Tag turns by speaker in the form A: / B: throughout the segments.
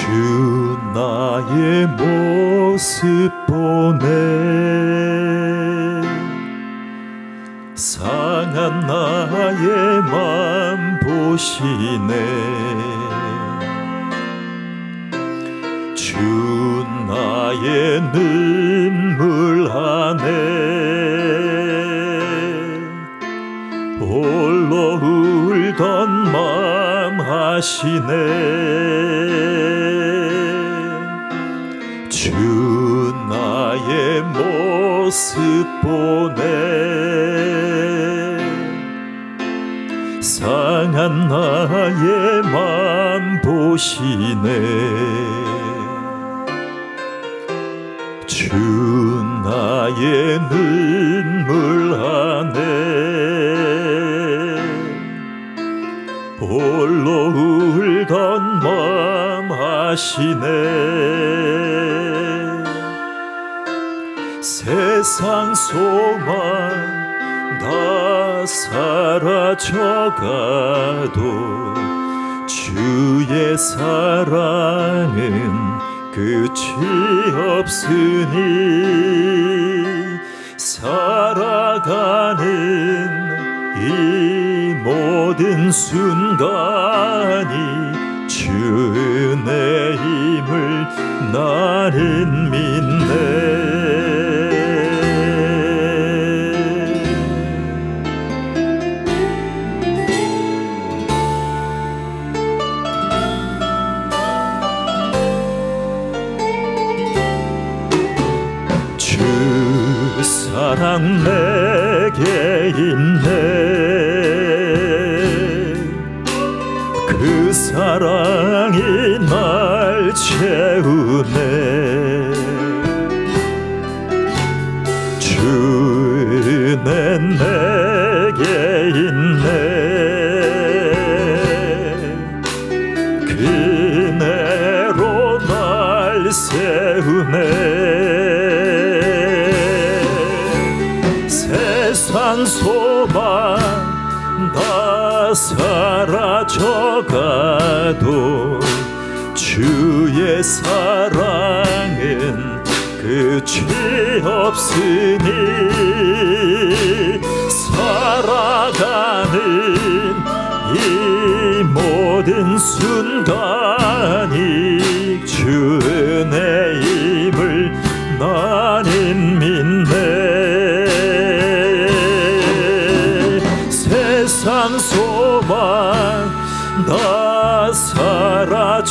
A: 주 나의 모습 보네 상한 나의 맘 보시네 주 나의 눈물 안에 홀로 울던 맘 아시네 주 나의 모습 보네 상한 나의 맘 보시네 주 나의 눈물 안에 홀로 울던 맘 아시네 세상 소망 다 사라져가도 주의 사랑은 끝이 없으니 살아가는 이 모든 순간이 주 은혜임을 나는 믿네 사랑 내게 있네 그 사랑이 날 채우네 주 은혜 내게 있네 그 은혜로 날 세우네 세상 소망 다 사라져가도 주의 사랑은 끝이 없으니 살아가는 이 모든 순간이 주 은혜임을 나는 믿네 세상 소망 다 사라져가도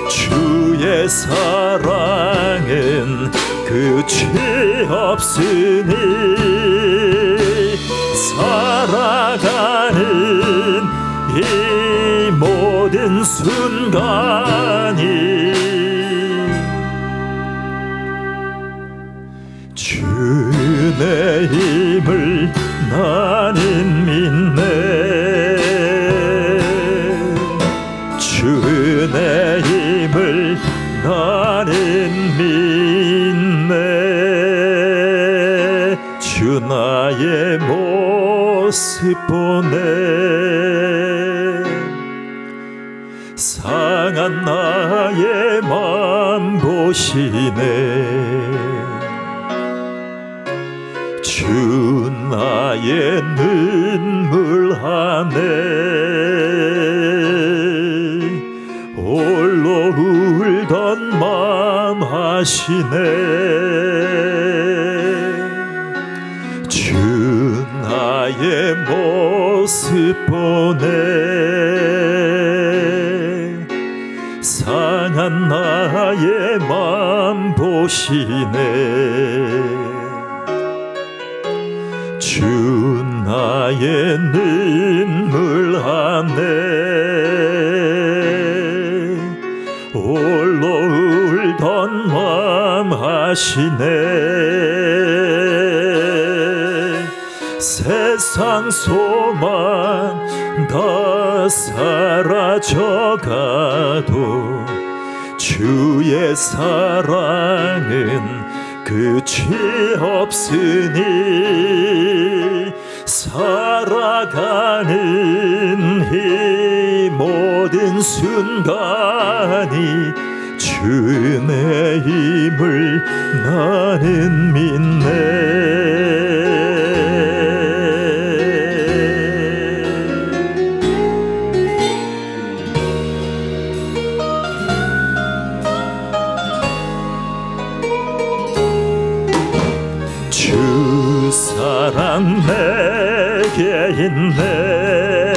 A: 주의 사랑은 끝이 없으니 살아가는 이 모든 순간이 주 은혜임을 나는 믿네 주 은혜임을 나는 믿네 주 나의 모습 보네 상한 나의 맘 보시네 주 나의 눈물 안에 홀로 울던 맘 아시네 주 나의 모습 보네 상한 나의 맘 보시네 주 나의 눈물 안에 홀로 울던 맘 아시네 세상 소망 다 사라져가도 주의 사랑은 끝이 없으니 살아가는 이 모든 모든 순간이 주의 힘을 나는 믿네. 주 사랑 내게 있네.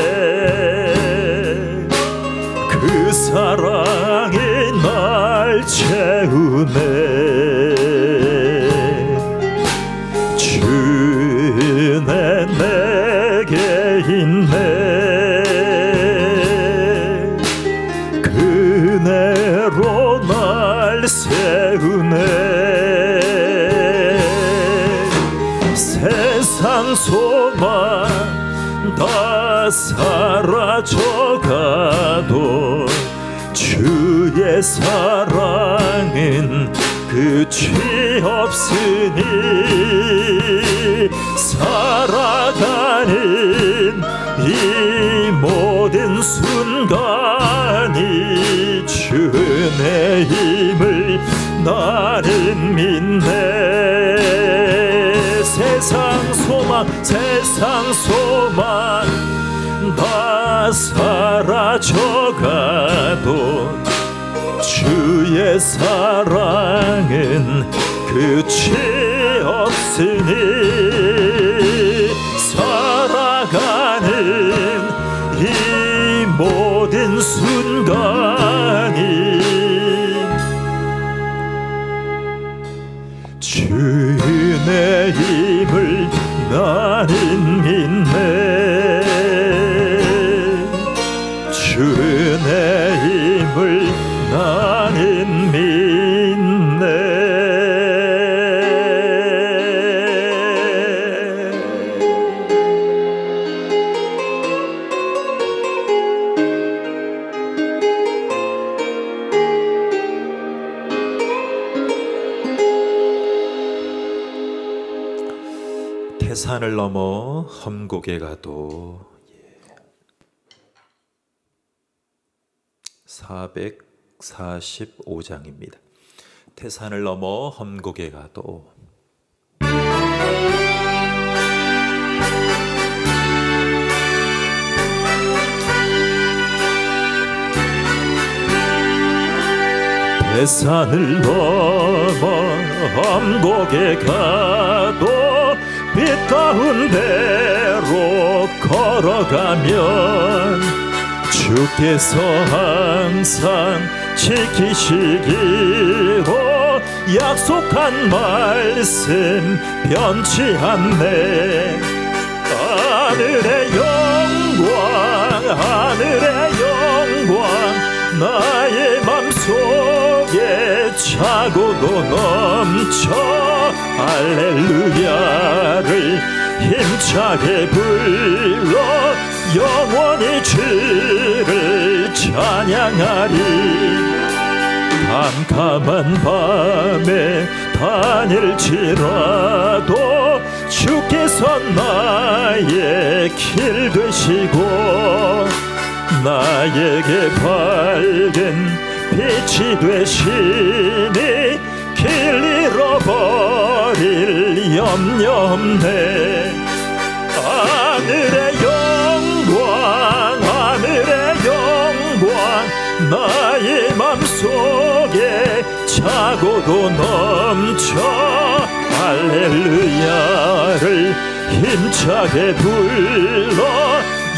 A: 그 사랑이 날 채우네. 주네 내게 있네. 그네로 날 세우네. 세상 소망 다 사라져가도 주의 사랑은 끝이 없으니 살아가는 이 모든 순간이 주의 힘을 나는 믿네. 세상 소망 다 사라져가도 주의 사랑은 끝이 없으니 살아가는 이 모든 순간이 주의 힘을 나는 믿네. 주의 힘을 나는 믿네. 태산을 넘어 험곡에 가도 445장입니다. 태산을 넘어 험곡에 가도 태산을 넘어 험곡에 가도 빛 가운데로 걸어가면 주께서 항상 지키시기로 약속한 말씀 변치 않네. 하늘의 영광 나의 맘속에 차고도 넘쳐 할렐루야를 힘차게 불러 영원히 주를 찬양하리. 캄캄한 밤에 다닐지라도 주께서 나의 길 되시고 나에게 밝은 빛이 되시니 길 잃어버릴 염려 없네. 하늘의 영광 나의 맘속에 차고도 넘쳐 할렐루야를 힘차게 불러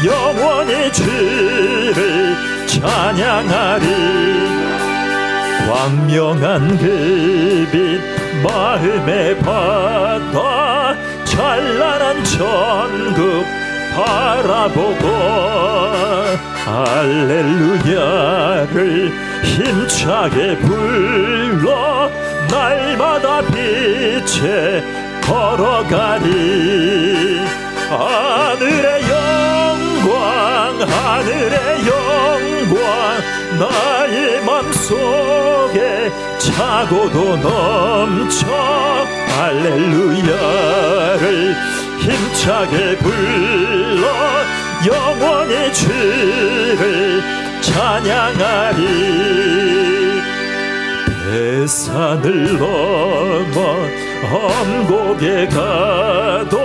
A: 영원히 주를 찬양하리. 광명한 그 빛 마음에 받아 찬란한 천국 바라보고 할렐루야를 힘차게 불러 날마다 빛에 걸어가리. 하늘의 영광 나의 맘속에 차고도 넘쳐 할렐루야를 힘차게 불러 영원히 주를 찬양하리. 배산을 넘어 엄곡에 가도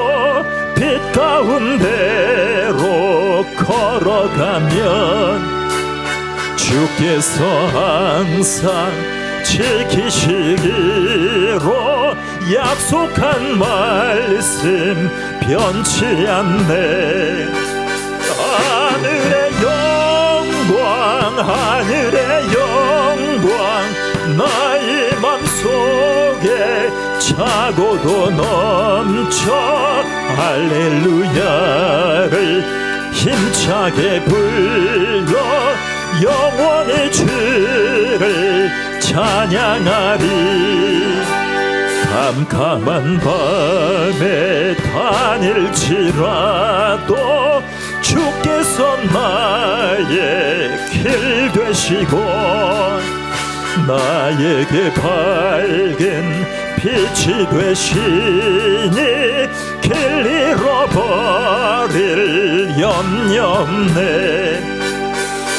A: 빛 가운데로 걸어가면 주께서 항상 지키시기로 약속한 말씀 변치 않네. 하늘의 영광 하늘의 영광 나의 맘속에 차고도 넘쳐 할렐루야를 힘차게 불러 영원히 주를 찬양하리. 캄캄한 밤에 다닐지라도 주께서 나의 길 되시고 나에게 밝은 빛이 되시니 길 잃어버릴 염려 없네.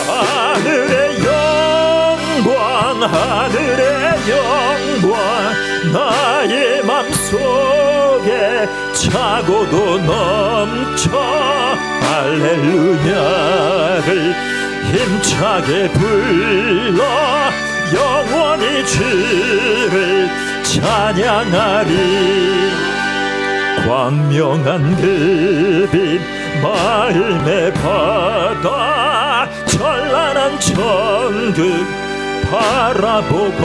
A: 하늘의 영광 하늘의 영광 나의 맘속에 차고도 넘쳐 할렐루야를 힘차게 불러 영원히 주를 찬양하리. 광명한 그 빛 마음에 받아 찬란한 천국 바라보고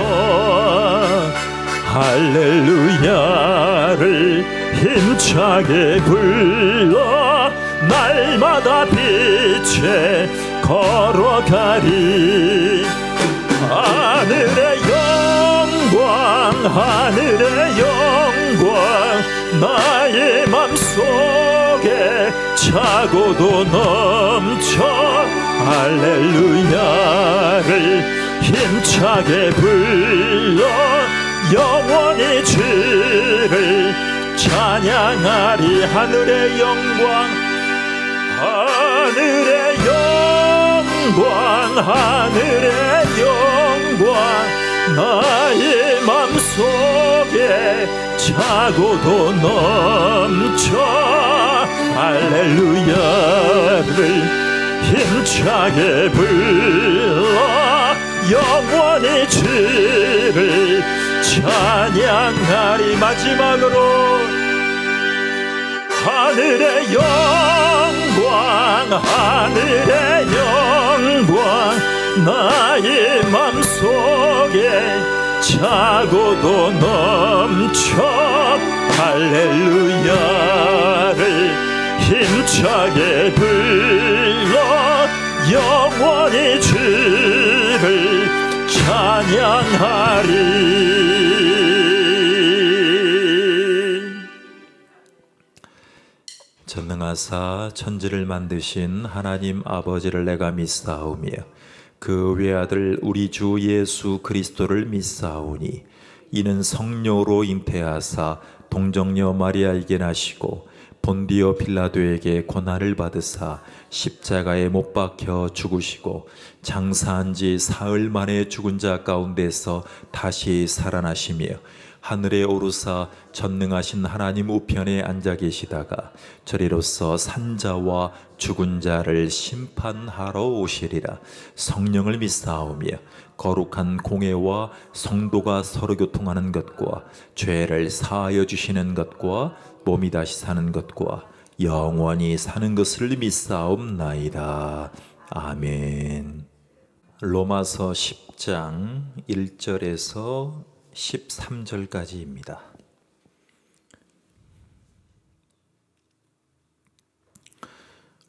A: 할렐루야를 힘차게 불러 날마다 빛에 걸어가리. 하늘의 영광 하늘의 영광 나의 맘속에 차고도 넘쳐 할렐루야를 힘차게 불러 영원히 주를 찬양하리. 하늘의 영광 하늘의 영광 하늘의 영광 나의 맘속에 차고도 넘쳐 할렐루야를 힘차게 불러 영원히 주를 찬양하리. 마지막으로 하늘의 영광 하늘의 영광 나의 맘속에 차고도 넘쳐 할렐루야를 힘차게 불러 영원히 주를 찬양하리. 전능하사 천지를 만드신 하나님 아버지를 내가 믿사오며 그 외아들 우리 주 예수 그리스도를 믿사오니 이는 성령으로 잉태하사 동정녀 마리아에게 나시고 본디오 빌라도에게 고난을 받으사 십자가에 못 박혀 죽으시고 장사한 지 사흘 만에 죽은 자 가운데서 다시 살아나시며 하늘에 오르사 전능하신 하나님 우편에 앉아 계시다가 저리로서 산자와 죽은 자를 심판하러 오시리라. 성령을 믿사오며 거룩한 공회와 성도가 서로 교통하는 것과 죄를 사하여 주시는 것과 몸이 다시 사는 것과 영원히 사는 것을 믿사옵나이다. 아멘. 로마서 10장 1절에서 13절까지입니다.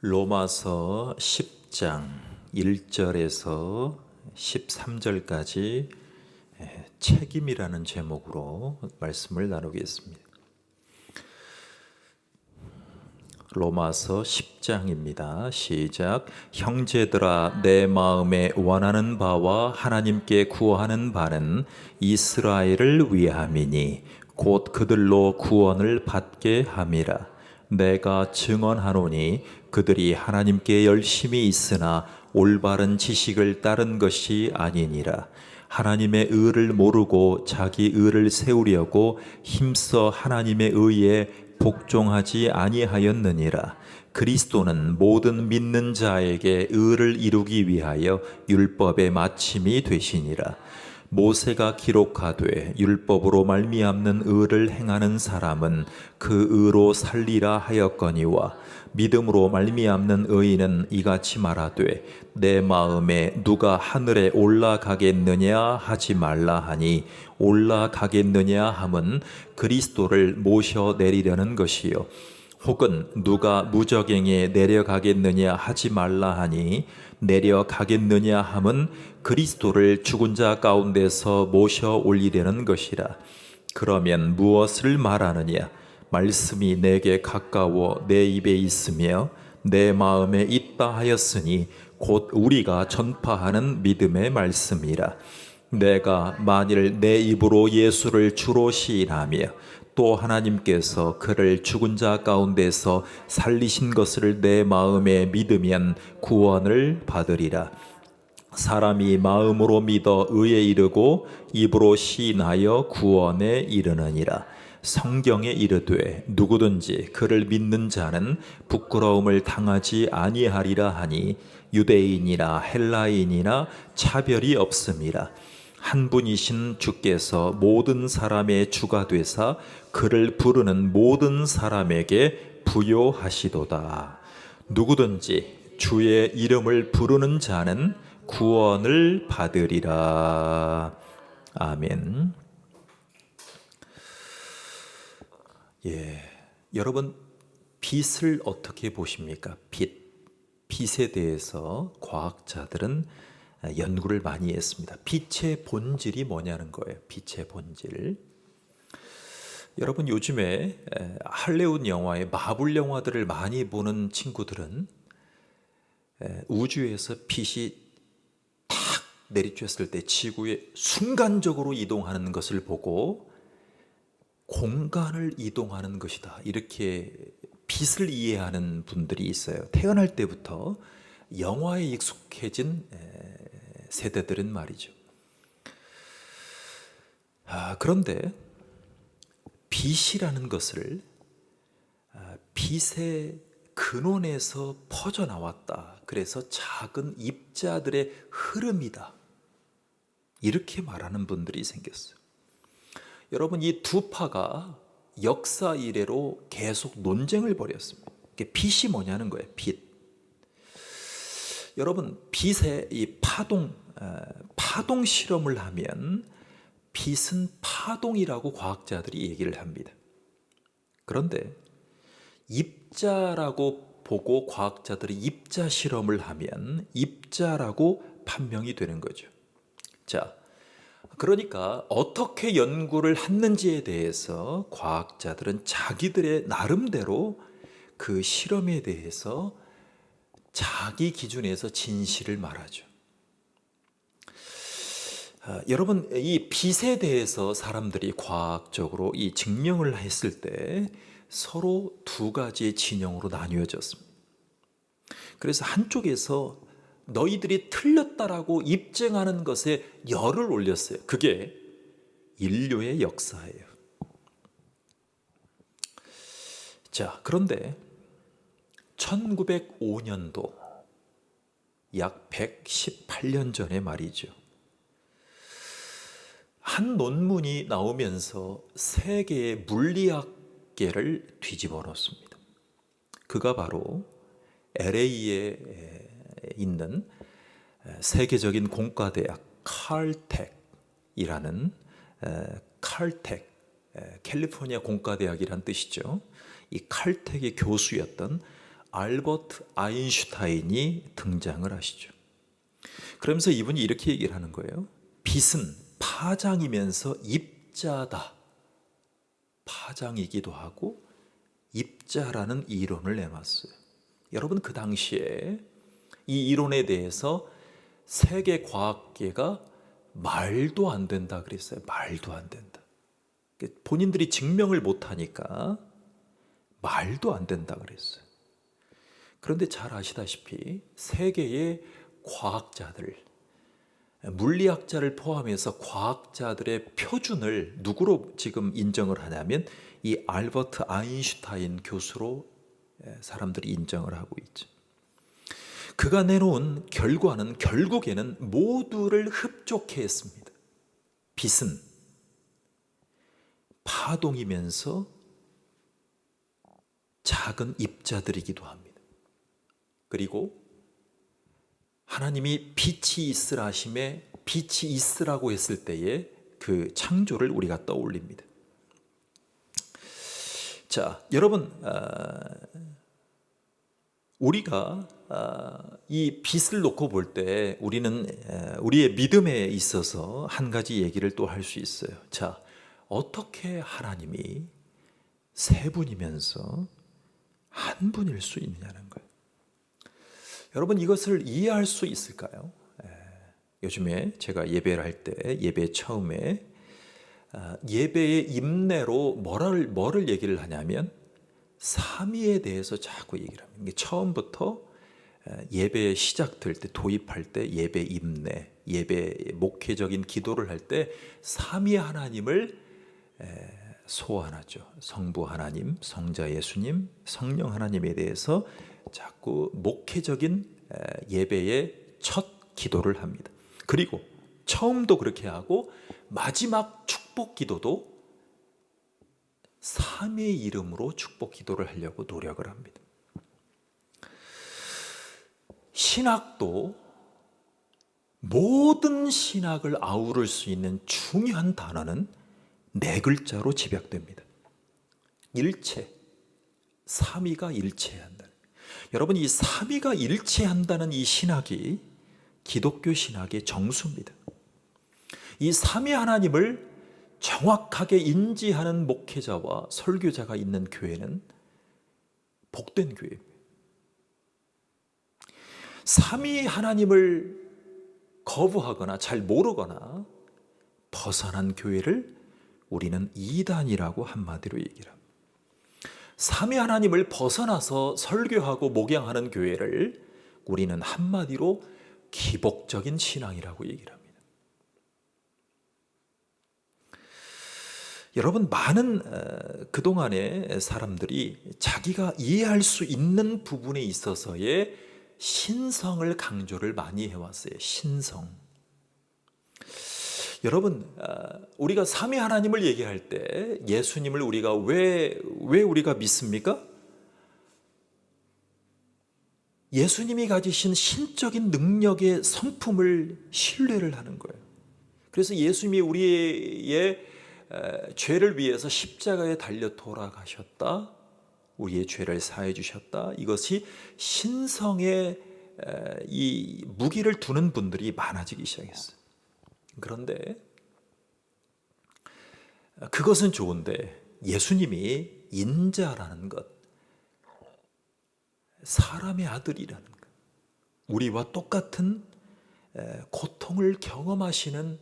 A: 로마서 10장 1절에서 13절까지 책임이라는 제목으로 말씀을 나누겠습니다. 로마서 10장입니다. 시작. 형제들아, 내 마음에 원하는 바와 하나님께 구하는 바는 이스라엘을 위함이니 곧 그들로 구원을 받게 함이라. 내가 증언하노니 그들이 하나님께 열심히 있으나 올바른 지식을 따른 것이 아니니라. 하나님의 의를 모르고 자기 의를 세우려고 힘써 하나님의 의에 복종하지 아니하였느니라. 그리스도는 모든 믿는 자에게 의를 이루기 위하여 율법의 마침이 되시니라. 모세가 기록하되 율법으로 말미암는 의를 행하는 사람은 그 의로 살리라 하였거니와 믿음으로 말미암는 의인은 이같이 말하되 내 마음에 누가 하늘에 올라가겠느냐 하지 말라 하니 올라가겠느냐 함은 그리스도를 모셔 내리려는 것이요 혹은 누가 무저갱에 내려가겠느냐 하지 말라 하니 내려가겠느냐 함은 그리스도를 죽은 자 가운데서 모셔 올리려는 것이라. 그러면 무엇을 말하느냐? 말씀이 내게 가까워 내 입에 있으며 내 마음에 있다 하였으니 곧 우리가 전파하는 믿음의 말씀이라. 내가 만일 내 입으로 예수를 주로 시인하며 또 하나님께서 그를 죽은 자 가운데서 살리신 것을 내 마음에 믿으면 구원을 받으리라. 사람이 마음으로 믿어 의에 이르고 입으로 시인하여 구원에 이르느니라. 성경에 이르되 누구든지 그를 믿는 자는 부끄러움을 당하지 아니하리라 하니 유대인이나 헬라인이나 차별이 없음이라. 한 분이신 주께서 모든 사람의 주가 되사 그를 부르는 모든 사람에게 부요하시도다. 누구든지 주의 이름을 부르는 자는 구원을 받으리라. 아멘. 여러분, 빛을 어떻게 보십니까? 빛에 대해서 과학자들은 연구를 많이 했습니다. 빛의 본질이 뭐냐는 거예요. 빛의 본질. 여러분, 요즘에 할리우드 영화에 마블 영화들을 많이 보는 친구들은 우주에서 빛이 탁 내리쬐었을 때 지구에 순간적으로 이동하는 것을 보고 공간을 이동하는 것이다, 이렇게 빛을 이해하는 분들이 있어요. 태어날 때부터 영화에 익숙해진 세대들은 말이죠. 그런데 빛이라는 것을 빛의 근원에서 퍼져나왔다, 그래서 작은 입자들의 흐름이다, 이렇게 말하는 분들이 생겼어요. 여러분, 이 두 파가 역사 이래로 계속 논쟁을 벌였습니다. 빛이 뭐냐는 거예요. 빛. 여러분, 빛의 이 파동 실험을 하면 빛은 파동이라고 과학자들이 얘기를 합니다. 그런데 입자라고 보고 과학자들이 입자 실험을 하면 입자라고 판명이 되는 거죠. 자, 그러니까 어떻게 연구를 했는지에 대해서 과학자들은 자기들의 나름대로 그 실험에 대해서 자기 기준에서 진실을 말하죠. 여러분, 이 빛에 대해서 사람들이 과학적으로 이 증명을 했을 때 서로 두 가지의 진영으로 나뉘어졌습니다. 그래서 한쪽에서 너희들이 틀렸다라고 입증하는 것에 열을 올렸어요. 그게 인류의 역사예요. 자, 그런데 1905년도 약 118년 전에 말이죠, 한 논문이 나오면서 세계의 물리학계를 뒤집어 놓습니다. 그가 바로 LA에 있는 세계적인 공과대학 칼텍이라는, 칼텍, 캘리포니아 공과대학이란 뜻이죠. 이 칼텍의 교수였던 알버트 아인슈타인이 등장을 하시죠. 그러면서 이분이 이렇게 얘기를 하는 거예요. 빛은 파장이면서 입자다. 파장이기도 하고 입자라는 이론을 내놨어요. 여러분, 그 당시에 이 이론에 대해서 세계 과학계가 말도 안 된다 그랬어요. 말도 안 된다. 본인들이 증명을 못하니까 말도 안 된다 그랬어요. 그런데 잘 아시다시피 세계의 과학자들, 물리학자를 포함해서 과학자들의 표준을 누구로 지금 인정을 하냐면 이 알버트 아인슈타인 교수로 사람들이 인정을 하고 있죠. 그가 내놓은 결과는 결국에는 모두를 흡족해 했습니다. 빛은 파동이면서 작은 입자들이기도 합니다. 그리고 하나님이 빛이 있으라 하심에 빛이 있으라고 했을 때에 그 창조를 우리가 떠올립니다. 자, 여러분, 우리가 이 빛을 놓고 볼 때 우리는 우리의 믿음에 있어서 한 가지 얘기를 또 할 수 있어요. 자, 어떻게 하나님이 세 분이면서 한 분일 수 있느냐는 거예요. 여러분, 이것을 이해할 수 있을까요? 요즘에 제가 예배를 할 때 예배 처음에 예배의 임내로 뭐를 얘기를 하냐면 삼위에 대해서 자꾸 얘기를 합니다. 처음부터 예배 시작될 때 도입할 때 예배 임내, 예배 목회적인 기도를 할 때 삼위 하나님을 소환하죠. 성부 하나님, 성자 예수님, 성령 하나님에 대해서 자꾸 목회적인 예배의 첫 기도를 합니다. 그리고 처음도 그렇게 하고 마지막 축복 기도도 삼위의 이름으로 축복 기도를 하려고 노력을 합니다. 신학도 모든 신학을 아우를 수 있는 중요한 단어는 네 글자로 집약됩니다. 일체, 삼위가 일체한다. 여러분, 이 삼위가 일체한다는 이 신학이 기독교 신학의 정수입니다. 이 삼위 하나님을 정확하게 인지하는 목회자와 설교자가 있는 교회는 복된 교회입니다. 삼위 하나님을 거부하거나 잘 모르거나 벗어난 교회를 우리는 이단이라고 한마디로 얘기를 합니다. 삼위 하나님을 벗어나서 설교하고 목양하는 교회를 우리는 한마디로 기복적인 신앙이라고 얘기를 합니다. 여러분, 많은 그동안의 사람들이 자기가 이해할 수 있는 부분에 있어서의 신성을 강조를 많이 해왔어요. 신성. 여러분, 우리가 삼위 하나님을 얘기할 때 예수님을 우리가 왜 우리가 믿습니까? 예수님이 가지신 신적인 능력의 성품을 신뢰를 하는 거예요. 그래서 예수님이 우리의 죄를 위해서 십자가에 달려 돌아가셨다. 우리의 죄를 사해 주셨다. 이것이 신성의 이 무기를 두는 분들이 많아지기 시작했어요. 그런데 그것은 좋은데 예수님이 인자라는 것, 사람의 아들이라는 것, 우리와 똑같은 고통을 경험하시는,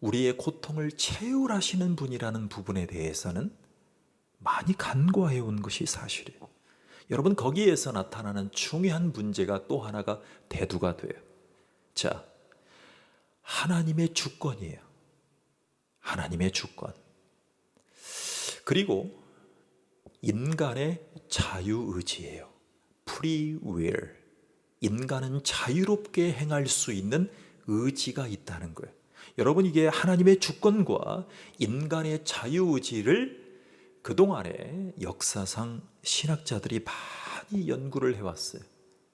A: 우리의 고통을 채울하시는 분이라는 부분에 대해서는 많이 간과해 온 것이 사실이에요. 여러분, 거기에서 나타나는 중요한 문제가 또 하나가 대두가 돼요. 자, 하나님의 주권이에요. 하나님의 주권. 그리고 인간의 자유의지예요. Free will. 인간은 자유롭게 행할 수 있는 의지가 있다는 거예요. 여러분, 이게 하나님의 주권과 인간의 자유의지를 그동안에 역사상 신학자들이 많이 연구를 해왔어요.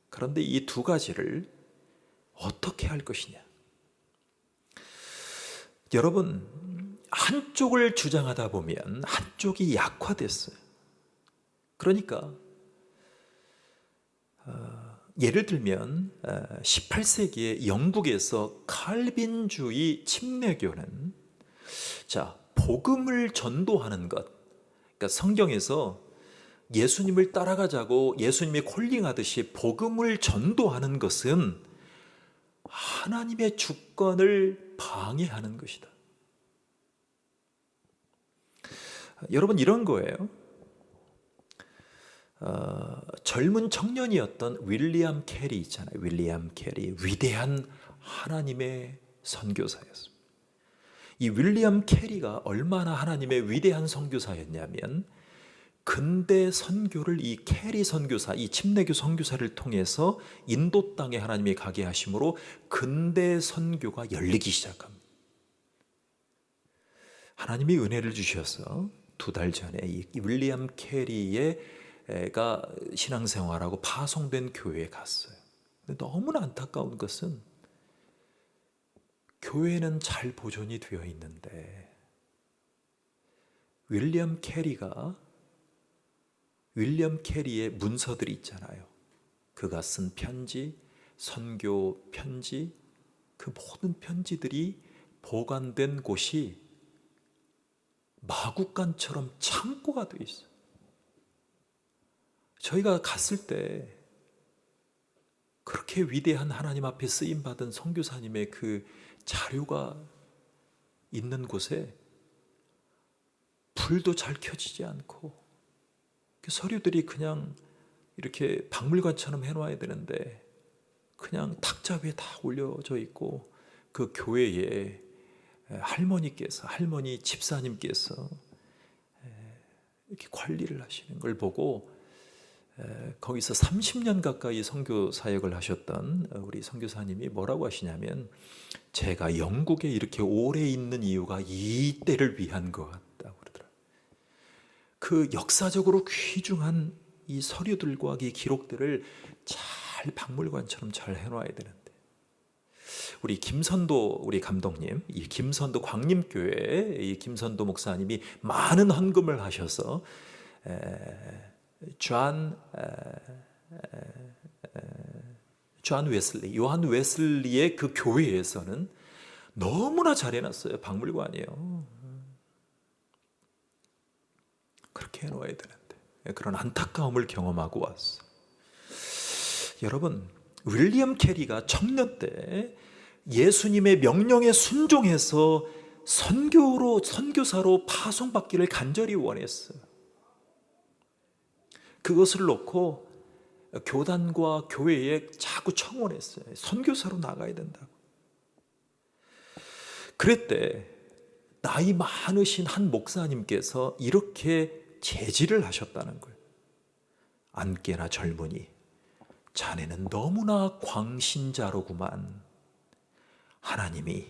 A: 그런데 이 두 가지를 어떻게 할 것이냐. 여러분, 한쪽을 주장하다 보면 한쪽이 약화됐어요. 그러니까 예를 들면 18세기에 영국에서 칼빈주의 침례교는 복음을 전도하는 것, 그러니까 성경에서 예수님을 따라가자고 예수님이 콜링하듯이 복음을 전도하는 것은 하나님의 주권을 방해하는 것이다. 여러분, 이런 거예요. 젊은 청년이었던 윌리엄 캐리 있잖아요. 윌리엄 캐리, 위대한 하나님의 선교사였습니다. 이 윌리엄 캐리가 얼마나 하나님의 위대한 선교사였냐면 근대 선교를 이 캐리 선교사, 이 침례교 선교사를 통해서 인도 땅에 하나님이 가게 하심으로 근대 선교가 열리기 시작합니다. 하나님이 은혜를 주셔서 2달 전에 이 윌리엄 캐리가 신앙생활하고 파송된 교회에 갔어요. 근데 너무나 안타까운 것은 교회는 잘 보존이 되어 있는데 윌리엄 캐리의 문서들이 있잖아요. 그가 쓴 편지, 선교 편지, 그 모든 편지들이 보관된 곳이 마구간처럼 창고가 되어 있어요. 저희가 갔을 때 그렇게 위대한 하나님 앞에 쓰임받은 선교사님의 그 자료가 있는 곳에 불도 잘 켜지지 않고 그 서류들이 그냥 이렇게 박물관처럼 해놔야 되는데 그냥 탁자 위에 다 올려져 있고 그 교회에 할머니 집사님께서 이렇게 관리를 하시는 걸 보고 거기서 30년 가까이 선교 사역을 하셨던 우리 선교사님이 뭐라고 하시냐면 제가 영국에 이렇게 오래 있는 이유가 이 때를 위한 것 같다고 그러더라고요. 그 역사적으로 귀중한 이 서류들과 이 기록들을 잘 박물관처럼 잘 해놔야 되는데 우리 김선도 우리 감독님, 이 김선도 광림교회 이 김선도 목사님이 많은 헌금을 하셔서 요한 웨슬리의 그 교회에서는 너무나 잘 해놨어요. 박물관이에요. 그렇게 해놓아야 되는데 그런 안타까움을 경험하고 왔어요. 여러분, 윌리엄 캐리가 청년 때 예수님의 명령에 순종해서 선교사로 파송받기를 간절히 원했어요. 그것을 놓고 교단과 교회에 자꾸 청원했어요. 선교사로 나가야 된다고. 그랬대 나이 많으신 한 목사님께서 이렇게 제지를 하셨다는 거예요. 안깨나 젊은이, 자네는 너무나 광신자로구만. 하나님이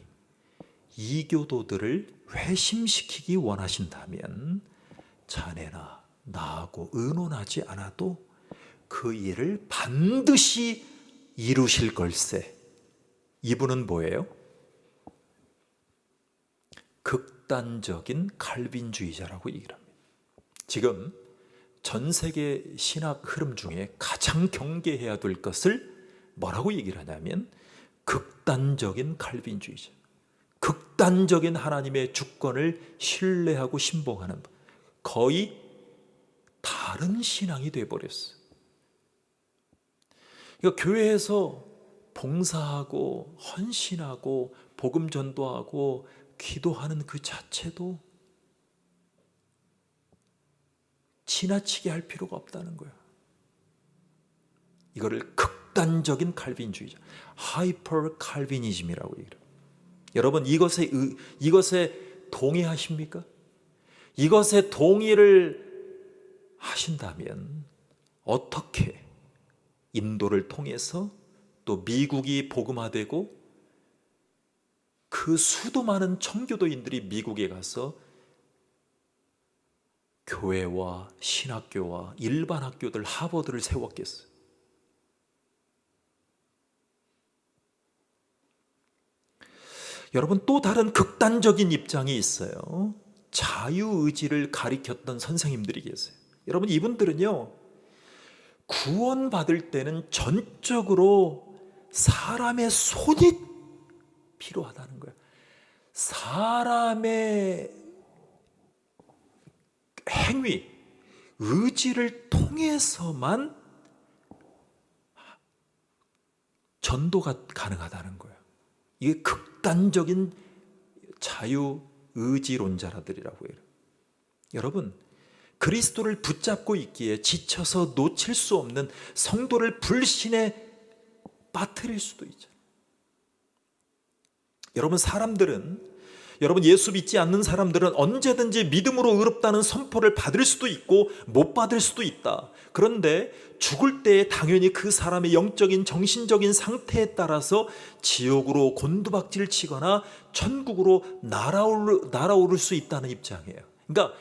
A: 이교도들을 회심시키기 원하신다면 자네나 나하고 의논하지 않아도 그 일을 반드시 이루실 걸세. 이분은 뭐예요? 극단적인 칼빈주의자라고 얘기를 합니다. 지금 전 세계 신학 흐름 중에 가장 경계해야 될 것을 뭐라고 얘기를 하냐면 극단적인 칼빈주의자, 극단적인 하나님의 주권을 신뢰하고 신봉하는 거의 다른 신앙이 되어버렸어요. 그러니까 교회에서 봉사하고 헌신하고 복음 전도하고 기도하는 그 자체도 지나치게 할 필요가 없다는 거예요. 이거를 극단적인 칼빈주의자, 하이퍼 칼비니즘이라고 얘기해요. 여러분 이것에 동의하십니까? 이것에 동의를 하신다면 어떻게 인도를 통해서 또 미국이 복음화되고 그 수도 많은 청교도인들이 미국에 가서 교회와 신학교와 일반 학교들, 하버드를 세웠겠어요? 여러분 또 다른 극단적인 입장이 있어요. 자유의지를 가리켰던 선생님들이 계세요. 여러분 이분들은요 구원받을 때는 전적으로 사람의 손이 필요하다는 거예요. 사람의 행위, 의지를 통해서만 전도가 가능하다는 거예요. 이게 극단적인 자유의지론자들이라고 해요. 여러분 그리스도를 붙잡고 있기에 지쳐서 놓칠 수 없는 성도를 불신에 빠뜨릴 수도 있잖아요. 여러분 예수 믿지 않는 사람들은 언제든지 믿음으로 의롭다는 선포를 받을 수도 있고 못 받을 수도 있다. 그런데 죽을 때에 당연히 그 사람의 영적인 정신적인 상태에 따라서 지옥으로 곤두박질 치거나 천국으로 날아오를 수 있다는 입장이에요. 그러니까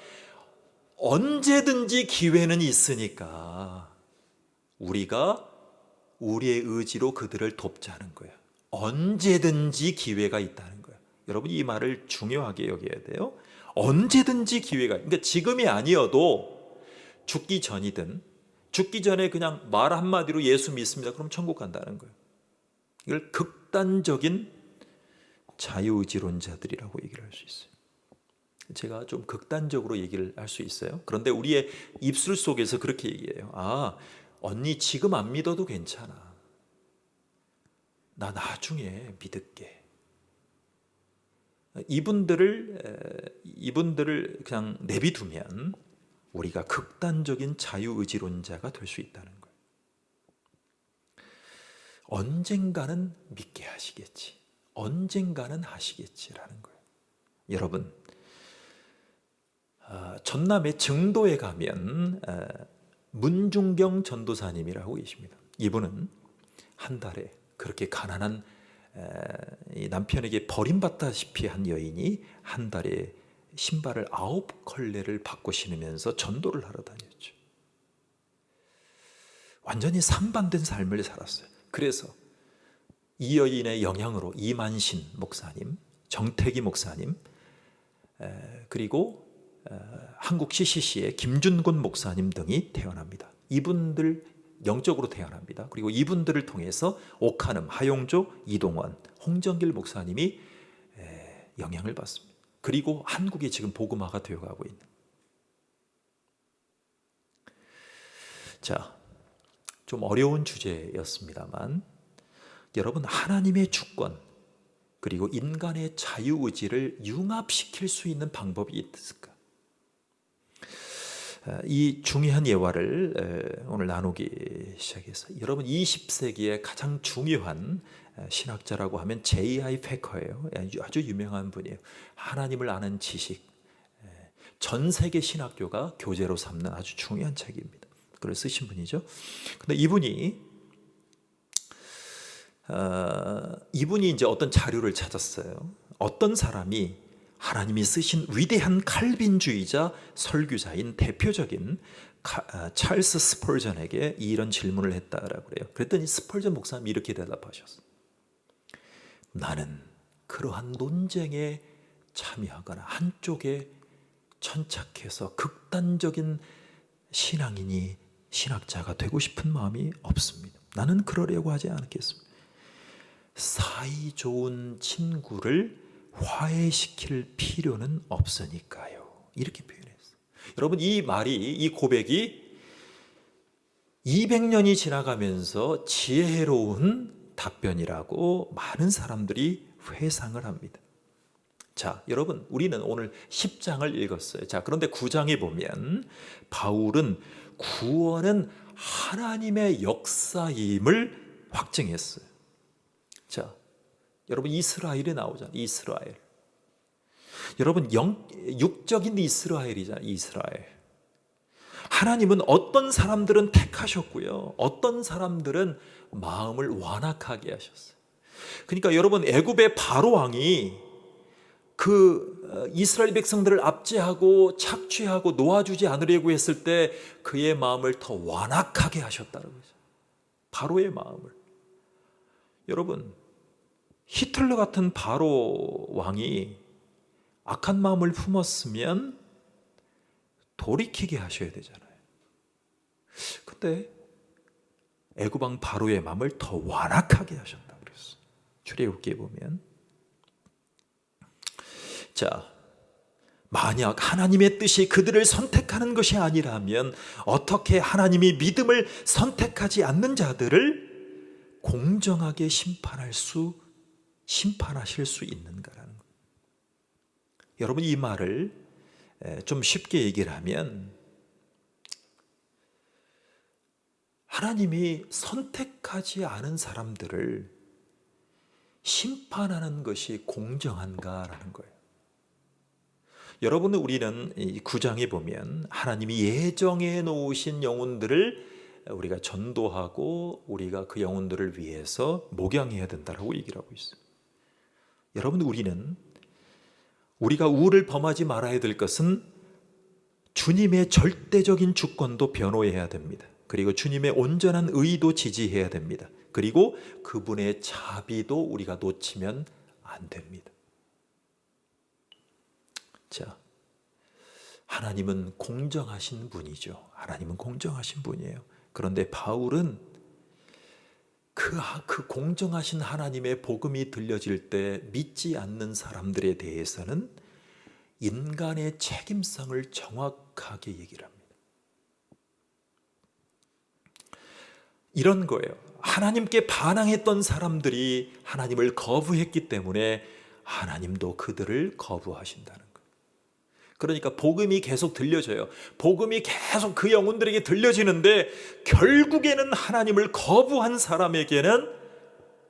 A: 언제든지 기회는 있으니까 우리가 우리의 의지로 그들을 돕자는 거예요. 언제든지 기회가 있다는 거예요. 여러분 이 말을 중요하게 여겨야 돼요. 언제든지 기회가, 그러니까 지금이 아니어도 죽기 전이든 죽기 전에 그냥 말 한마디로 예수 믿습니다. 그럼 천국 간다는 거예요. 이걸 극단적인 자유의지론자들이라고 얘기를 할 수 있어요. 제가 좀 극단적으로 얘기를 할 수 있어요. 그런데 우리의 입술 속에서 그렇게 얘기해요. 아, 언니 지금 안 믿어도 괜찮아. 나 나중에 믿을게. 이분들을 그냥 내비두면 우리가 극단적인 자유의지론자가 될 수 있다는 거예요. 언젠가는 믿게 하시겠지. 언젠가는 하시겠지라는 거예요. 여러분, 전남의 증도에 가면 문중경 전도사님이라고 계십니다. 이분은 한 달에 그렇게 가난한 남편에게 버림받다시피 한 여인이 한 달에 신발을 9컬레를 받고 신으면서 전도를 하러 다녔죠. 완전히 상반된 삶을 살았어요. 그래서 이 여인의 영향으로 이만신 목사님, 정태기 목사님, 그리고 한국 CCC의 김준곤 목사님 등이 태어납니다. 이분들 영적으로 태어납니다. 그리고 이분들을 통해서 옥한음, 하용조, 이동원, 홍정길 목사님이 영향을 받습니다. 그리고 한국이 지금 복음화가 되어가고 있는. 자, 좀 어려운 주제였습니다만 여러분, 하나님의 주권 그리고 인간의 자유의지를 융합시킬 수 있는 방법이 있을까? 이 중요한 예화를 오늘 나누기 시작했어요. 여러분 20세기의 가장 중요한 신학자라고 하면 J.I. 패커예요. 아주 유명한 분이에요. 하나님을 아는 지식, 전 세계 신학교가 교재로 삼는 아주 중요한 책입니다. 그걸 쓰신 분이죠. 근데 이분이 이제 어떤 자료를 찾았어요. 어떤 사람이 하나님이 쓰신 위대한 칼빈주의자 설교자인 대표적인 찰스 스펄전에게 이런 질문을 했다라고 그래요. 그랬더니 스펄전 목사님이 이렇게 대답하셨어요. 나는 그러한 논쟁에 참여하거나 한쪽에 천착해서 극단적인 신앙인이 신학자가 되고 싶은 마음이 없습니다. 나는 그러려고 하지 않겠습니다. 사이 좋은 친구를 화해시킬 필요는 없으니까요. 이렇게 표현했어요. 여러분 이 고백이 200년이 지나가면서 지혜로운 답변이라고 많은 사람들이 회상을 합니다. 자, 여러분 우리는 오늘 10장을 읽었어요. 자, 그런데 9장에 보면 바울은 구원은 하나님의 역사임을 확증했어요. 자, 여러분 이스라엘이 나오잖아요. 이스라엘. 여러분 육적인 이스라엘이잖아요. 이스라엘. 하나님은 어떤 사람들은 택하셨고요. 어떤 사람들은 마음을 완악하게 하셨어요. 그러니까 여러분 애굽의 바로 왕이 그 이스라엘 백성들을 압제하고 착취하고 놓아주지 않으려고 했을 때 그의 마음을 더 완악하게 하셨다는 거죠. 바로의 마음을. 여러분 히틀러 같은 바로 왕이 악한 마음을 품었으면 돌이키게 하셔야 되잖아요. 근데 애굽 왕 바로의 마음을 더 완악하게 하셨다고 그랬어요. 출애굽기에 보면. 자, 만약 하나님의 뜻이 그들을 선택하는 것이 아니라면 어떻게 하나님이 믿음을 선택하지 않는 자들을 공정하게 심판하실 수 있는가라는 거예요. 여러분 이 말을 좀 쉽게 얘기를 하면 하나님이 선택하지 않은 사람들을 심판하는 것이 공정한가라는 거예요. 여러분, 우리는 이 9장에 보면 하나님이 예정해 놓으신 영혼들을 우리가 전도하고 우리가 그 영혼들을 위해서 목양해야 된다라고 얘기를 하고 있어요. 여러분, 우리가 우를 범하지 말아야 될 것은 주님의 절대적인 주권도 변호해야 됩니다. 그리고 주님의 온전한 의도 지지해야 됩니다. 그리고 그분의 자비도 우리가 놓치면 안 됩니다. 자, 하나님은 공정하신 분이죠. 하나님은 공정하신 분이에요. 그런데 바울은 그 공정하신 하나님의 복음이 들려질 때 믿지 않는 사람들에 대해서는 인간의 책임성을 정확하게 얘기를 합니다. 이런 거예요. 하나님께 반항했던 사람들이 하나님을 거부했기 때문에 하나님도 그들을 거부하신다는 거예요. 그러니까 복음이 계속 들려져요. 복음이 계속 그 영혼들에게 들려지는데 결국에는 하나님을 거부한 사람에게는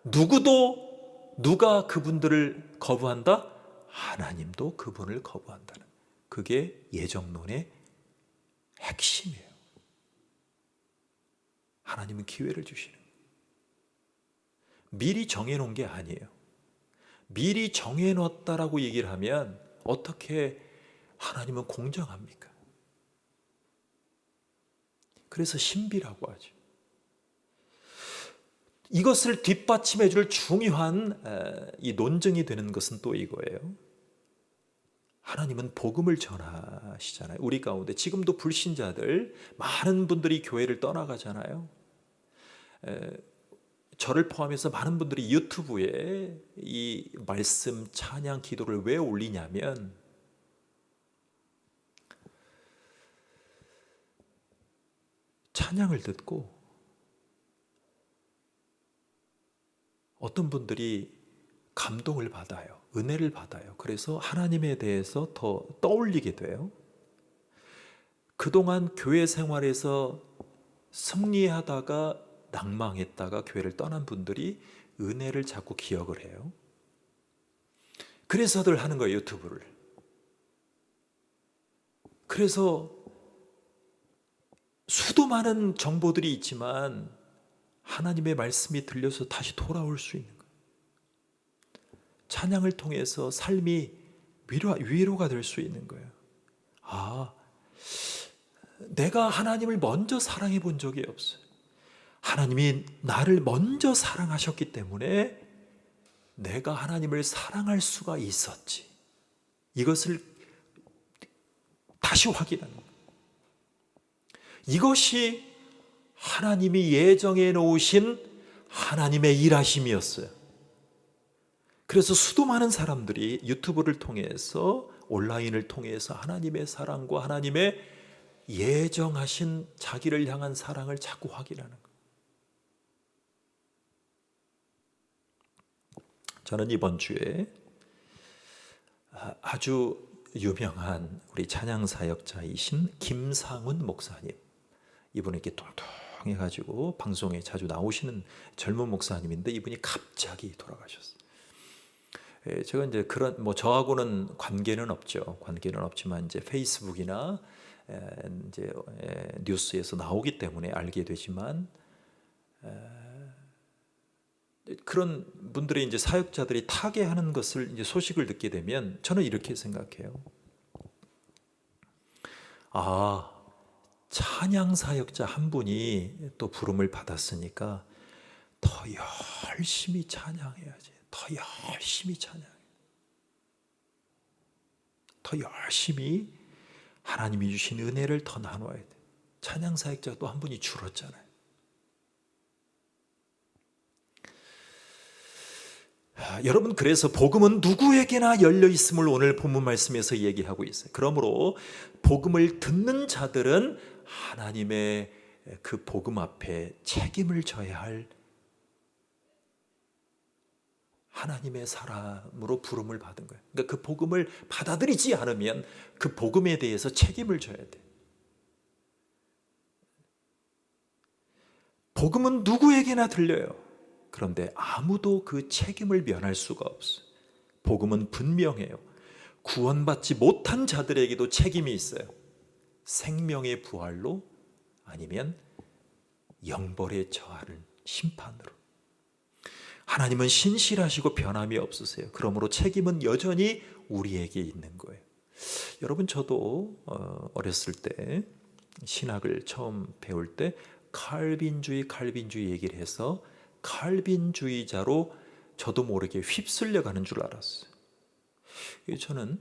A: 누가 그분들을 거부한다? 하나님도 그분을 거부한다는, 그게 예정론의 핵심이에요. 하나님은 기회를 주시는 거예요. 미리 정해놓은 게 아니에요. 미리 정해놓았다라고 얘기를 하면 어떻게 하나님은 공정합니까? 그래서 신비라고 하죠. 이것을 뒷받침해 줄 중요한 이 논증이 되는 것은 또 이거예요. 하나님은 복음을 전하시잖아요. 우리 가운데 지금도 불신자들 많은 분들이 교회를 떠나가잖아요. 저를 포함해서 많은 분들이 유튜브에 이 말씀 찬양 기도를 왜 올리냐면 찬양을 듣고 어떤 분들이 감동을 받아요. 은혜를 받아요. 그래서 하나님에 대해서 더 떠올리게 돼요. 그동안 교회 생활에서 승리하다가 낭망했다가 교회를 떠난 분들이 은혜를 자꾸 기억을 해요. 그래서들 하는 거예요, 유튜브를. 그래서 수도 많은 정보들이 있지만 하나님의 말씀이 들려서 다시 돌아올 수 있는 거예요. 찬양을 통해서 삶이 위로가 될 수 있는 거예요. 내가 하나님을 먼저 사랑해 본 적이 없어요. 하나님이 나를 먼저 사랑하셨기 때문에 내가 하나님을 사랑할 수가 있었지. 이것을 다시 확인하는 거예요. 이것이 하나님이 예정해 놓으신 하나님의 일하심이었어요. 그래서 수도 많은 사람들이 유튜브를 통해서, 온라인을 통해서 하나님의 사랑과 하나님의 예정하신 자기를 향한 사랑을 자꾸 확인하는 거예요. 저는 이번 주에 아주 유명한 우리 찬양 사역자이신 김상훈 목사님, 이분이 이렇게 통통해가지고 방송에 자주 나오시는 젊은 목사님인데 이분이 갑자기 돌아가셨어요. 제가 이제 저하고는 관계는 없죠. 관계는 없지만 이제 페이스북이나 이제 뉴스에서 나오기 때문에 알게 되지만, 그런 분들의 이제 사역자들이 타계하는 것을 이제 소식을 듣게 되면 저는 이렇게 생각해요. 찬양 사역자 한 분이 또 부름을 받았으니까 더 열심히 찬양해야지. 더 열심히 찬양해. 더 열심히 하나님이 주신 은혜를 더 나눠야 돼. 찬양 사역자가 또 한 분이 줄었잖아요. 여러분, 그래서 복음은 누구에게나 열려 있음을 오늘 본문 말씀에서 얘기하고 있어요. 그러므로 복음을 듣는 자들은 하나님의 그 복음 앞에 책임을 져야 할 하나님의 사람으로 부름을 받은 거예요. 그러니까 그 복음을 받아들이지 않으면 그 복음에 대해서 책임을 져야 돼. 복음은 누구에게나 들려요. 그런데 아무도 그 책임을 면할 수가 없어요. 복음은 분명해요. 구원받지 못한 자들에게도 책임이 있어요. 생명의 부활로 아니면 영벌에 처하는 심판으로. 하나님은 신실하시고 변함이 없으세요. 그러므로 책임은 여전히 우리에게 있는 거예요. 여러분, 저도 어렸을 때 신학을 처음 배울 때 칼빈주의 얘기를 해서 칼빈주의자로 저도 모르게 휩쓸려 가는 줄 알았어요. 저는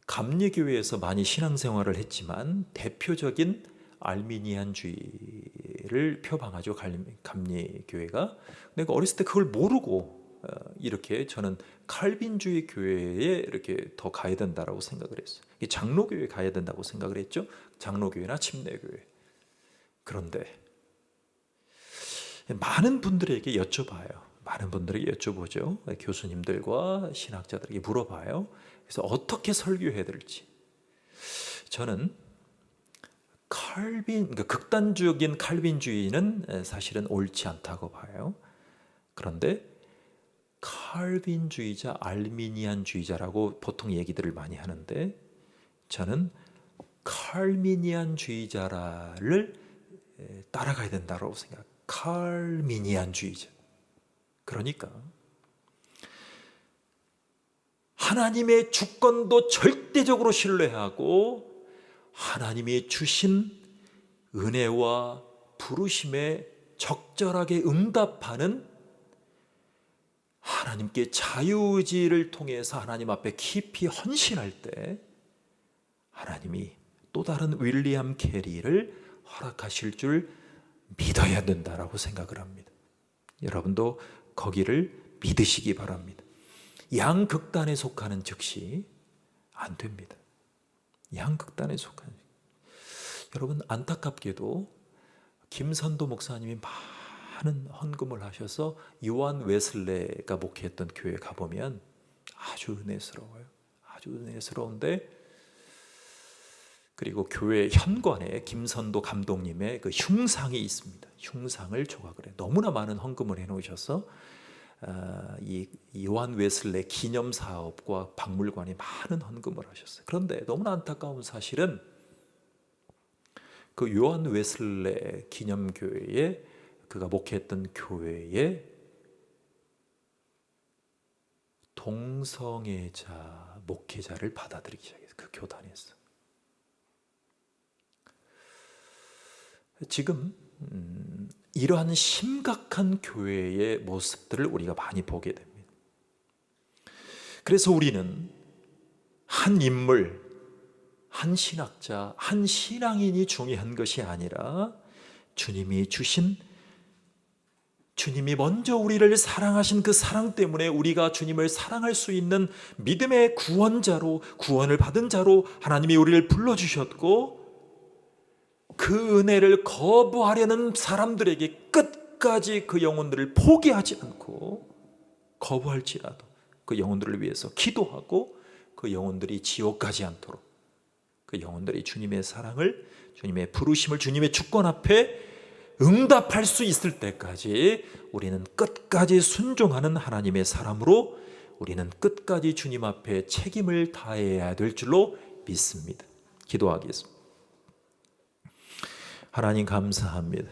A: 감리교회에서 많이 신앙생활을 했지만 대표적인 알미니안주의를 표방하죠. 감리교회가. 내가 어렸을 때 그걸 모르고 이렇게 저는 칼빈주의 교회에 이렇게 더 가야 된다라고 생각을 했어요. 장로교회 가야 된다고 생각을 했죠. 장로교회나 침례교회. 그런데 많은 분들에게 여쭤봐요. 많은 분들에게 여쭤보죠. 교수님들과 신학자들에게 물어봐요. 그래서 어떻게 설교해야 될지. 저는 그러니까 극단적인 칼빈주의는 사실은 옳지 않다고 봐요. 그런데 칼빈주의자, 알미니안주의자라고 보통 얘기들을 많이 하는데 저는 칼미니안주의자를 따라가야 된다고 생각해요. 칼미니안주의자. 그러니까 하나님의 주권도 절대적으로 신뢰하고 하나님이 주신 은혜와 부르심에 적절하게 응답하는 하나님께 자유의지를 통해서 하나님 앞에 깊이 헌신할 때 하나님이 또 다른 윌리엄 캐리를 허락하실 줄 믿어야 된다라고 생각을 합니다. 여러분도 거기를 믿으시기 바랍니다. 양극단에 속하는 즉시 안 됩니다. 양극단에 속하는. 여러분, 안타깝게도 김선도 목사님이 많은 헌금을 하셔서 요한 웨슬레가 목회했던 교회 가보면 아주 은혜스러워요. 아주 은혜스러운데, 그리고 교회 현관에 김선도 감독님의 그 흉상이 있습니다. 흉상을 조각을 해. 너무나 많은 헌금을 해놓으셔서 이 요한 웨슬레 기념 사업과 박물관에 많은 헌금을 하셨어요. 그런데 너무나 안타까운 사실은 그 요한 웨슬레 기념교회에 그가 목회했던 교회에 동성애자 목회자를 받아들이기 시작했어요. 그 교단에서. 지금 이러한 심각한 교회의 모습들을 우리가 많이 보게 됩니다. 그래서 우리는 한 인물, 한 신학자, 한 신앙인이 중요한 것이 아니라 주님이 먼저 우리를 사랑하신 그 사랑 때문에 우리가 주님을 사랑할 수 있는 믿음의 구원자로, 구원을 받은 자로 하나님이 우리를 불러주셨고, 그 은혜를 거부하려는 사람들에게 끝까지 그 영혼들을 포기하지 않고 거부할지라도 그 영혼들을 위해서 기도하고 그 영혼들이 지옥 가지 않도록, 그 영혼들이 주님의 사랑을, 주님의 부르심을, 주님의 주권 앞에 응답할 수 있을 때까지 우리는 끝까지 순종하는 하나님의 사람으로 우리는 끝까지 주님 앞에 책임을 다해야 될 줄로 믿습니다. 기도하겠습니다. 하나님, 감사합니다.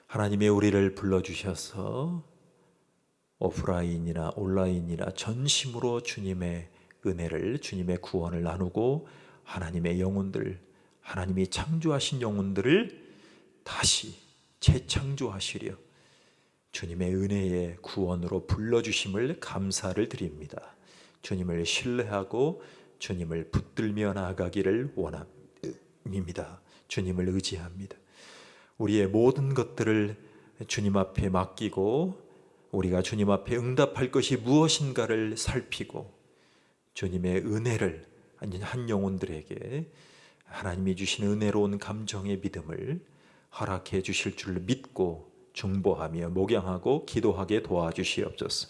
A: 하나님의 우리를 불러주셔서 오프라인이나 온라인이나 전심으로 주님의 은혜를, 주님의 구원을 나누고 하나님의 영혼들, 하나님이 창조하신 영혼들을 다시 재창조하시려 주님의 은혜의 구원으로 불러주심을 감사를 드립니다. 주님을 신뢰하고 주님을 붙들며 나아가기를 원합니다. 주님을 의지합니다. 우리의 모든 것들을 주님 앞에 맡기고 우리가 주님 앞에 응답할 것이 무엇인가를 살피고 주님의 은혜를 한 영혼들에게 하나님이 주신 은혜로운 감정의 믿음을 허락해 주실 줄 믿고 중보하며 목양하고 기도하게 도와주시옵소서.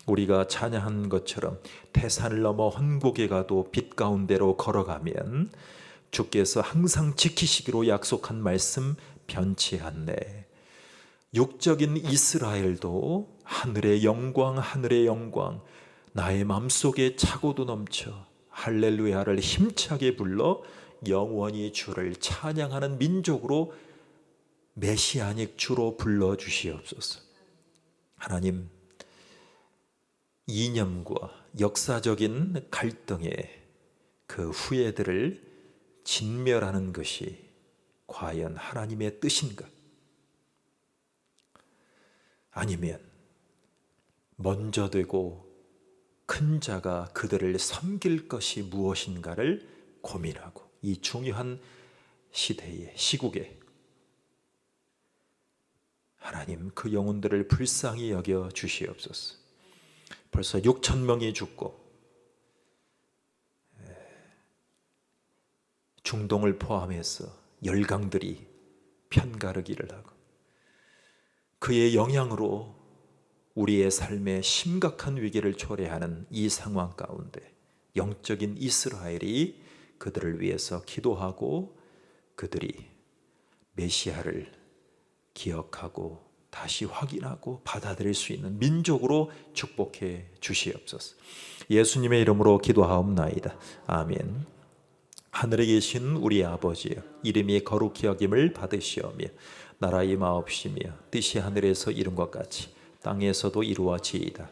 A: 우리가 찬양한 것처럼 태산을 넘어 헌곡에 가도 빛 가운데로 걸어가면 주께서 항상 지키시기로 약속한 말씀 변치 않네. 육적인 이스라엘도 하늘의 영광, 하늘의 영광, 나의 맘속에 차고도 넘쳐 할렐루야를 힘차게 불러 영원히 주를 찬양하는 민족으로 메시아닉 주로 불러주시옵소서. 하나님, 이념과 역사적인 갈등의 그 후예들을 진멸하는 것이 과연 하나님의 뜻인가? 아니면 먼저 되고 큰 자가 그들을 섬길 것이 무엇인가를 고민하고 이 중요한 시대에, 시국에 하나님 그 영혼들을 불쌍히 여겨 주시옵소서. 벌써 6천 명이 죽고 중동을 포함해서 열강들이 편가르기를 하고 그의 영향으로 우리의 삶에 심각한 위기를 초래하는 이 상황 가운데 영적인 이스라엘이 그들을 위해서 기도하고 그들이 메시아를 기억하고 다시 확인하고 받아들일 수 있는 민족으로 축복해 주시옵소서. 예수님의 이름으로 기도하옵나이다. 아멘. 하늘에 계신 우리 아버지여, 이름이 거룩히 여김을 받으시오며 나라 임하옵시며 뜻이 하늘에서 이룬 것 같이 땅에서도 이루어지이다.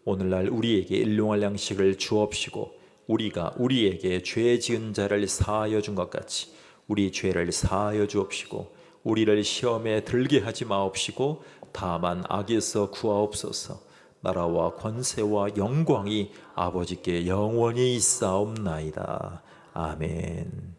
A: 오늘날 우리에게 일용할 양식을 주옵시고 우리가 우리에게 죄 지은 자를 사하여 준 것 같이 우리 죄를 사하여 주옵시고 우리를 시험에 들게 하지 마옵시고 다만 악에서 구하옵소서. 나라와 권세와 영광이 아버지께 영원히 있사옵나이다. 아멘.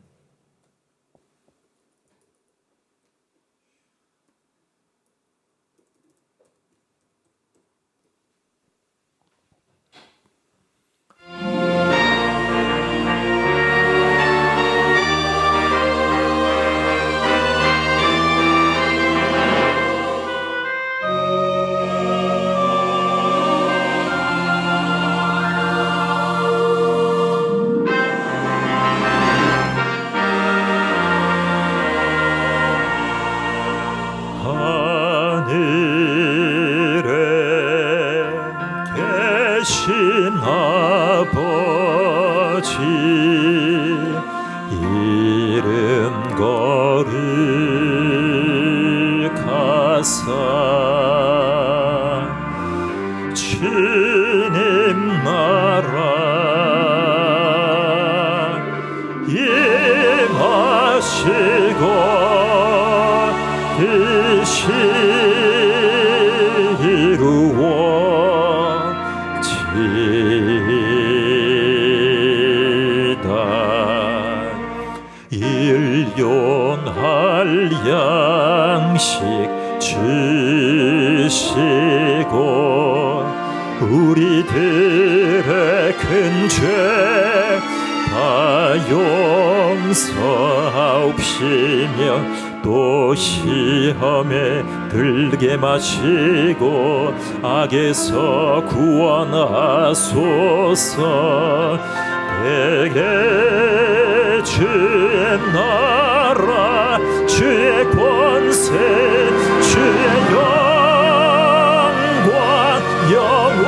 B: 아버지 이름 거룩하사 주님 나라 임하시고 뜻이 일용할 양식 주시고 우리들의 큰 죄 다 용서하옵시며 또 시험에 들게 마시고 악에서 구원하소서. 내게 주의 나라 주의 권세 주의 영광 영원히